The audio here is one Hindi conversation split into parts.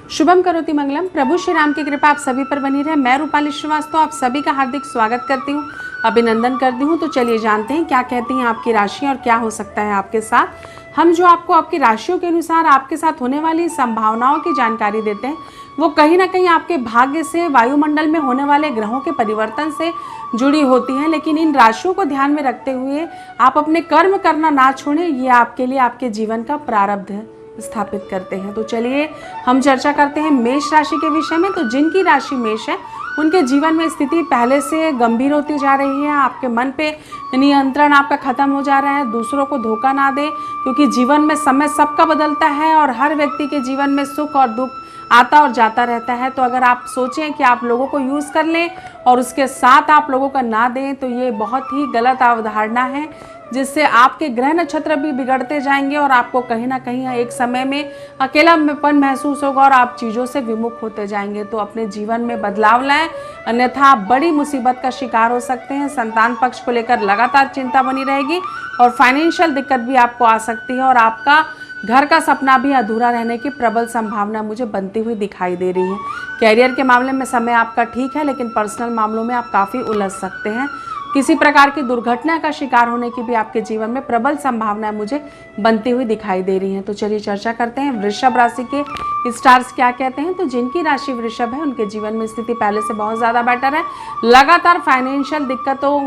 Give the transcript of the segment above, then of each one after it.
शुभम करोति मंगलम। प्रभु श्री राम की कृपा आप सभी पर बनी रहे। मैं रूपाली श्रीवास्तव आप सभी का हार्दिक स्वागत करती हूँ, अभिनंदन करती हूँ। तो चलिए जानते हैं क्या कहती हैं आपकी राशि और क्या हो सकता है आपके साथ। हम जो आपको आपकी राशियों के अनुसार आपके साथ होने वाली संभावनाओं की जानकारी देते हैं, वो कहीं ना कहीं आपके भाग्य से, वायुमंडल में होने वाले ग्रहों के परिवर्तन से जुड़ी होती हैं। लेकिन इन राशियों को ध्यान में रखते हुए आप अपने कर्म करना ना छोड़ें, ये आपके लिए आपके जीवन का प्रारब्ध स्थापित करते हैं। तो चलिए हम चर्चा करते हैं मेष राशि के विषय में। तो जिनकी राशि मेष है उनके जीवन में स्थिति पहले से गंभीर होती जा रही है। आपके मन पे नियंत्रण आपका खत्म हो जा रहा है। दूसरों को धोखा ना दें, क्योंकि जीवन में समय सबका बदलता है और हर व्यक्ति के जीवन में सुख और दुख आता और जाता रहता है। तो अगर आप सोचें कि आप लोगों को यूज़ कर लें और उसके साथ आप लोगों का ना दें, तो ये बहुत ही गलत अवधारणा है, जिससे आपके ग्रह नक्षत्र भी बिगड़ते जाएंगे और आपको कहीं ना कहीं एक समय में अकेलापन महसूस होगा और आप चीज़ों से विमुख होते जाएंगे। तो अपने जीवन में बदलाव लाएं, अन्यथा आप बड़ी मुसीबत का शिकार हो सकते हैं। संतान पक्ष को लेकर लगातार चिंता बनी रहेगी और फाइनेंशियल दिक्कत भी आपको आ सकती है और आपका घर का सपना भी अधूरा रहने की प्रबल संभावना मुझे बनती हुई दिखाई दे रही है। कैरियर के मामले में समय आपका ठीक है, लेकिन पर्सनल मामलों में आप काफ़ी उलझ सकते हैं। किसी प्रकार की दुर्घटना का शिकार होने की भी आपके जीवन में प्रबल संभावनाएं मुझे बनती हुई दिखाई दे रही हैं। तो चलिए चर्चा करते हैं वृषभ राशि के स्टार्स क्या कहते हैं। तो जिनकी राशि वृषभ है उनके जीवन में स्थिति पहले से बहुत ज़्यादा बेटर है। लगातार फाइनेंशियल दिक्कतों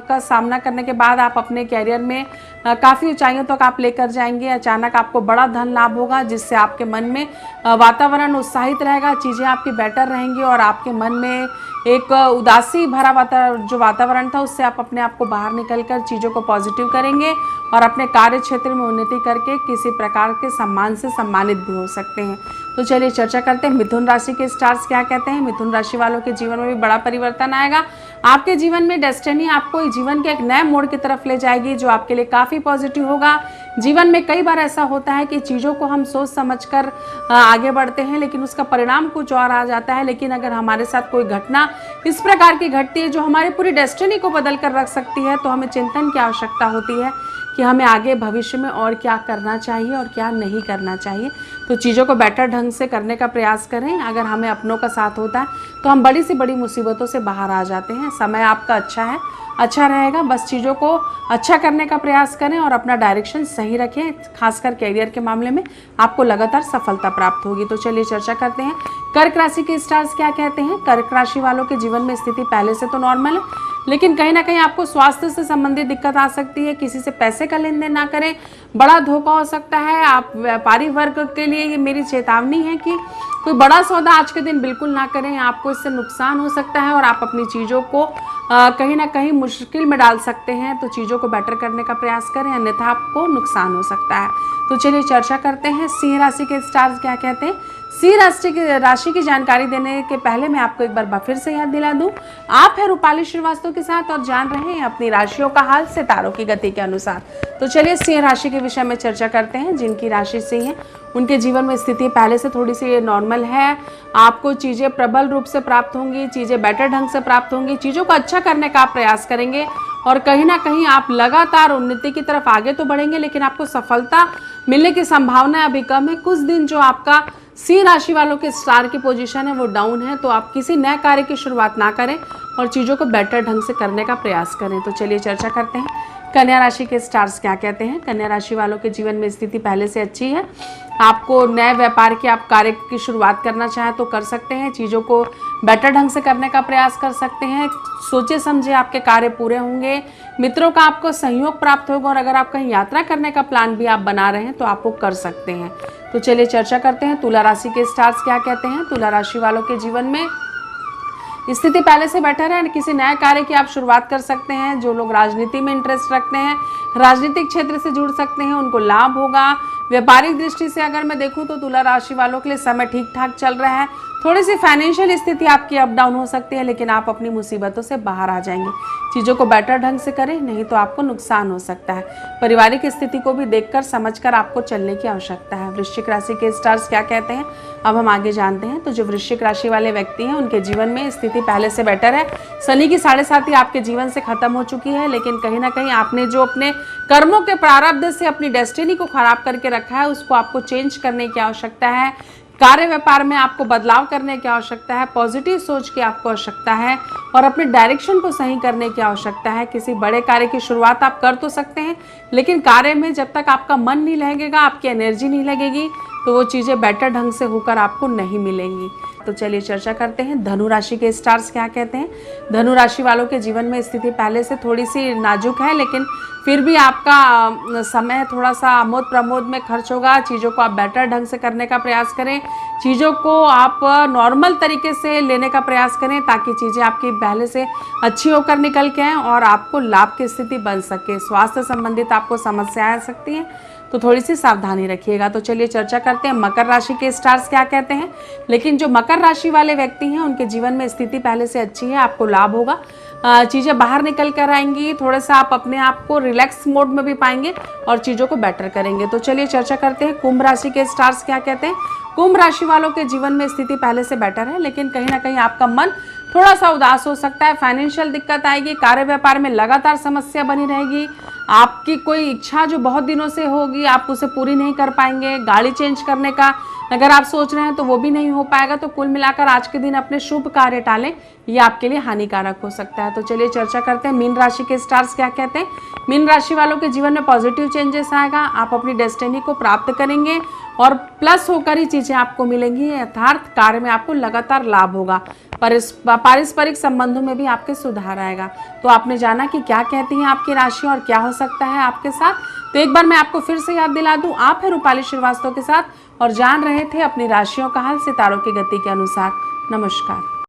का सामना करने के बाद आप अपने कैरियर में काफ़ी ऊंचाइयों तक आप लेकर जाएंगे। अचानक आपको बड़ा धन लाभ होगा, जिससे आपके मन में वातावरण उत्साहित रहेगा, चीज़ें आपकी बेटर रहेंगी और आपके मन में एक उदासी भरा जो वातावरण था, उससे आप अपने आप को बाहर निकलकर चीज़ों को पॉजिटिव करेंगे और अपने कार्य क्षेत्र में उन्नति करके किसी प्रकार के सम्मान से सम्मानित भी हो सकते हैं। तो चलिए चर्चा करते हैं मिथुन राशि के स्टार्स क्या कहते हैं। मिथुन राशि वालों के जीवन में भी बड़ा परिवर्तन आएगा। आपके जीवन में डेस्टिनी आपको जीवन के एक नए मोड़ की तरफ ले जाएगी, जो आपके लिए काफ़ी पॉजिटिव होगा। जीवन में कई बार ऐसा होता है कि चीज़ों को हम सोच समझकर आगे बढ़ते हैं, लेकिन उसका परिणाम कुछ और आ जाता है। लेकिन अगर हमारे साथ कोई घटना इस प्रकार की घटती है जो हमारी पूरी डेस्टिनी को बदल कर रख सकती है, तो हमें चिंतन की आवश्यकता होती है कि हमें आगे भविष्य में और क्या करना चाहिए और क्या नहीं करना चाहिए। तो चीज़ों को बेटर ढंग से करने का प्रयास करें। अगर हमें अपनों का साथ होता है तो हम बड़ी से बड़ी मुसीबतों से बाहर आ जाते हैं। समय आपका अच्छा है, अच्छा रहेगा। बस चीज़ों को अच्छा करने का प्रयास करें और अपना डायरेक्शन सही रखें। खासकर कैरियर के मामले में आपको लगातार सफलता प्राप्त होगी। तो चलिए चर्चा करते हैं कर्क राशि के स्टार्स क्या कहते हैं। कर्क राशि वालों के जीवन में स्थिति पहले से तो नॉर्मल है, लेकिन कहीं ना कहीं आपको स्वास्थ्य से संबंधित दिक्कत आ सकती है। किसी से पैसे का लेन देन ना करें, बड़ा धोखा हो सकता है। आप व्यापारी वर्ग के लिए ये मेरी चेतावनी है कि कोई बड़ा सौदा आज के दिन बिल्कुल ना करें, आपको इससे नुकसान हो सकता है और आप अपनी चीज़ों को कहीं ना कहीं मुश्किल में डाल सकते हैं। तो चीज़ों को बेटर करने का प्रयास करें, अन्यथा आपको नुकसान हो सकता है। तो चलिए चर्चा करते हैं सिंह राशि के स्टार्स क्या कहते हैं। सिंह राशि की जानकारी देने के पहले मैं आपको एक बार फिर से याद दिला दूं, आप है रूपाली श्रीवास्तव के साथ और जान रहे हैं अपनी राशियों का हाल सितारों की गति के अनुसार। तो चलिए सिंह राशि के विषय में चर्चा करते हैं। जिनकी राशि सिंह है उनके जीवन में स्थिति पहले से थोड़ी सी नॉर्मल है। आपको चीज़ें प्रबल रूप से प्राप्त होंगी, चीज़ें बेटर ढंग से प्राप्त होंगी, चीज़ों को अच्छा करने का आप प्रयास करेंगे और कहीं ना कहीं आप लगातार उन्नति की तरफ आगे तो बढ़ेंगे, लेकिन आपको सफलता मिलने की संभावना अभी कम है। कुछ दिन जो आपका सिंह राशि वालों के स्टार की पोजीशन है वो डाउन है, तो आप किसी नए कार्य की शुरुआत ना करें और चीज़ों को बेटर ढंग से करने का प्रयास करें। तो चलिए चर्चा करते हैं कन्या राशि के स्टार्स क्या कहते हैं। कन्या राशि वालों के जीवन में स्थिति पहले से अच्छी है। आपको नए व्यापार के आप कार्य की शुरुआत करना चाहें तो कर सकते हैं। चीज़ों को बेटर ढंग से करने का प्रयास कर सकते हैं। सोचे समझे आपके कार्य पूरे होंगे। मित्रों का आपको सहयोग प्राप्त होगा और अगर आप कहीं यात्रा करने का प्लान भी आप बना रहे हैं तो आप वो कर सकते हैं। तो चलिए चर्चा करते हैं तुला राशि के स्टार्स क्या कहते हैं। तुला राशि वालों के जीवन में स्थिति पहले से बेटर है। किसी नए कार्य की आप शुरुआत कर सकते हैं। जो लोग राजनीति में इंटरेस्ट रखते हैं, राजनीतिक क्षेत्र से जुड़ सकते हैं, उनको लाभ होगा। व्यापारिक दृष्टि से अगर मैं देखूं तो तुला राशि वालों के लिए समय ठीक ठाक चल रहा है। थोड़ी सी फाइनेंशियल स्थिति आपकी अप डाउन हो सकती है, लेकिन आप अपनी मुसीबतों से बाहर आ जाएंगे। चीज़ों को बेटर ढंग से करें, नहीं तो आपको नुकसान हो सकता है। पारिवारिक स्थिति को भी देखकर समझकर आपको चलने की आवश्यकता है। वृश्चिक राशि के स्टार्स क्या कहते हैं, अब हम आगे जानते हैं। तो जो वृश्चिक राशि वाले व्यक्ति हैं उनके जीवन में स्थिति पहले से बेटर है। शनि की 7.5 आपके जीवन से खत्म हो चुकी है, लेकिन कहीं ना कहीं आपने जो अपने कर्मों के प्रारब्ध से अपनी डेस्टिनी को खराब करके रखा है, उसको आपको चेंज करने की आवश्यकता है। कार्य व्यापार में आपको बदलाव करने की आवश्यकता है, पॉजिटिव सोच की आपको आवश्यकता है और अपने डायरेक्शन को सही करने की आवश्यकता है। किसी बड़े कार्य की शुरुआत आप कर तो सकते हैं, लेकिन कार्य में जब तक आपका मन नहीं लगेगा, आपकी एनर्जी नहीं लगेगी, तो वो चीज़ें बेटर ढंग से होकर आपको नहीं मिलेंगी। तो चलिए चर्चा करते हैं धनु राशि के स्टार्स क्या कहते हैं। धनु राशि वालों के जीवन में स्थिति पहले से थोड़ी सी नाजुक है, लेकिन फिर भी आपका समय थोड़ा सा आमोद प्रमोद में खर्च होगा। चीज़ों को आप बेटर ढंग से करने का प्रयास करें, चीज़ों को आप नॉर्मल तरीके से लेने का प्रयास करें, ताकि चीज़ें आपकी पहले से अच्छी होकर निकल के आएँ और आपको लाभ की स्थिति बन सके। स्वास्थ्य संबंधित आपको समस्याएं आ सकती हैं, तो थोड़ी सी सावधानी रखिएगा। तो चलिए चर्चा करते हैं मकर राशि के स्टार्स क्या कहते हैं। लेकिन जो मकर राशि वाले व्यक्ति हैं, उनके जीवन में स्थिति पहले से अच्छी है, आपको लाभ होगा, चीज़ें बाहर निकल कर आएंगी, थोड़ा सा आप अपने आप को रिलैक्स मोड में भी पाएंगे और चीज़ों को बेटर करेंगे। तो चलिए चर्चा करते हैं कुंभ राशि के स्टार्स क्या कहते हैं। कुंभ राशि वालों के जीवन में स्थिति पहले से बेटर है, लेकिन कहीं ना कहीं आपका मन थोड़ा सा उदास हो सकता है, फाइनेंशियल दिक्कत आएगी, कार्य व्यापार में लगातार समस्या बनी रहेगी, आपकी कोई इच्छा जो बहुत दिनों से होगी आप उसे पूरी नहीं कर पाएंगे, गाड़ी चेंज करने का अगर आप सोच रहे हैं तो वो भी नहीं हो पाएगा। तो कुल मिलाकर आज के दिन अपने शुभ कार्य टालें, ये आपके लिए हानिकारक हो सकता है। तो चलिए चर्चा करते हैं मीन राशि के स्टार्स क्या कहते हैं। मीन राशि वालों के जीवन में पॉजिटिव चेंजेस आएगा, आप अपनी डेस्टिनी को प्राप्त करेंगे और प्लस होकर ही चीज़ें आपको मिलेंगी, यथार्थ कार्य में आपको लगातार लाभ होगा। पारस्परिक संबंधों में भी आपके सुधार आएगा। तो आपने जाना कि क्या कहती हैं आपकी राशि और क्या हो सकता है आपके साथ। तो एक बार मैं आपको फिर से याद दिला दूं, आप है रूपाली श्रीवास्तव के साथ और जान रहे थे अपनी राशियों का हाल सितारों की गति के अनुसार। नमस्कार।